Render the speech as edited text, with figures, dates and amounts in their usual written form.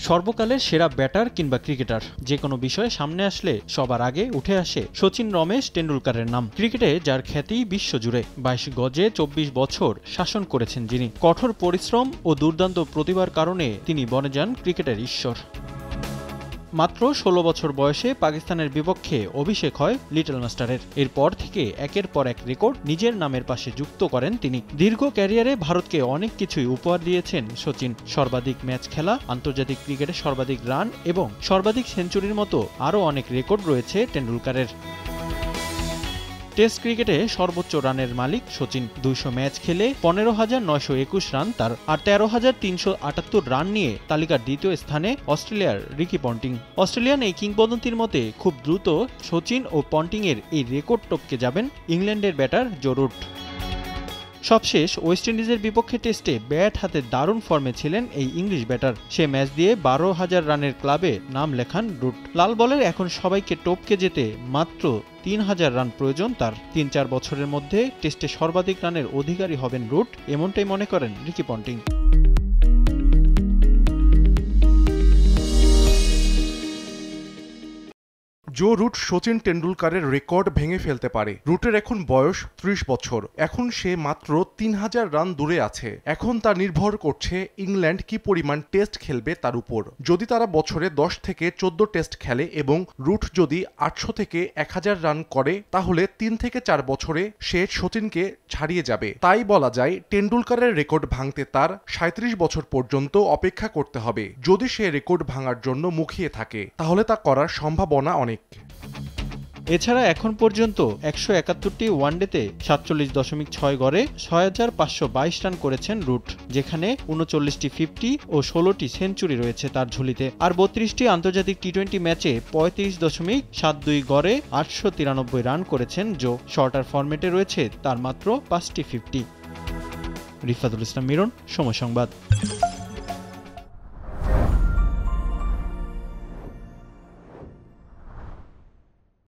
সর্বকালের সেরা ব্যাটার কিংবা ক্রিকেটার যে কোনো বিষয়ে সামনে আসলে সবার আগে উঠে আসে শচীন রমেশ টেন্ডুলকারের নাম। ক্রিকেটে যার খ্যাতি বিশ্বজুড়ে, 22 গজে 24 বছর শাসন করেছেন যিনি। কঠোর পরিশ্রম ও দুর্দান্ত প্রতিভার কারণে তিনি বনে যান ক্রিকেটের ঈশ্বর। মাত্র 16 বছর বয়সে পাকিস্তানের বিপক্ষে অভিষেক হয় লিটল মাস্টারের। এরপর থেকে একের পর এক রেকর্ড নিজের নামের পাশে যুক্ত করেন তিনি। দীর্ঘ ক্যারিয়ারে ভারতকে অনেক কিছুই উপহার দিয়েছেন শচীন। সর্বাধিক ম্যাচ খেলা, আন্তর্জাতিক ক্রিকেটে সর্বাধিক রান এবং সর্বাধিক সেঞ্চুরির মতো আরও অনেক রেকর্ড রয়েছে টেন্ডুলকারের। টেস্ট ক্রিকেটে সর্বোচ্চ রানের মালিক শচীন। 200 ম্যাচ খেলে 15,921 রান তার, আর 13,378 রান নিয়ে তালিকার দ্বিতীয় স্থানে অস্ট্রেলিয়ার রিকি পন্টিং। অস্ট্রেলিয়ান এই কিংবদন্তির মতে খুব দ্রুত শচীন ও পন্টিংয়ের এই রেকর্ড টপকে যাবেন ইংল্যান্ডের ব্যাটার জো রুট। সবশেষ ওয়েস্ট ইন্ডিজের বিপক্ষে টেস্টে ব্যাট হাতে দারুণ ফর্মে ছিলেন এই ইংলিশ ব্যাটার। সে ম্যাচ দিয়ে 12,000 রানের ক্লাবে নাম লেখান রুট। লাল বলের এখন সবাইকে টপকে যেতে মাত্র 3,000 রান প্রয়োজন তার। 3-4 বছরের মধ্যে টেস্টে সর্বাধিক রানের অধিকারী হবেন রুট, এমনটাই মনে করেন Ricky Ponting. Joe Root Sachin টেন্ডুলকারের রেকর্ড ভেঙে ফেলতে পারে। রুটের এখন বয়স 30 বছর। এখন সে মাত্র 3,000 রান দূরে আছে। এখন তা নির্ভর করছে ইংল্যান্ড কি পরিমাণ টেস্ট খেলবে তার উপর। যদি তারা বছরে 10 থেকে 14 টেস্ট খেলে এবং রুট যদি 800 থেকে 1000 রান করে, তাহলে 3 থেকে 4 বছরে সে শচীনকে ছাড়িয়ে যাবে। তাই বলা যায় টেন্ডুলকারের রেকর্ড ভাঙতে তার 37 বছর পর্যন্ত অপেক্ষা করতে হবে। যদি সে রেকর্ড ভাঙার জন্য মুখিয়ে থাকে, তাহলে তা করার সম্ভাবনা অনেক। এছাড়া এখন পর্যন্ত 171টি ওয়ানডেতে 47.6 গড়ে 6,522 রান করেছেন রুট, যেখানে 39টি 50 ও 16টি সেঞ্চুরি রয়েছে তার ঝুলিতে। আর 32টি আন্তর্জাতিক টি20 ম্যাচে 35.72 গড়ে 893 রান করেছেন জো। শর্টার ফরম্যাটে রয়েছে তার মাত্র 5টি 50। রিফাতুল ইসলাম মিরন, সময় সংবাদ।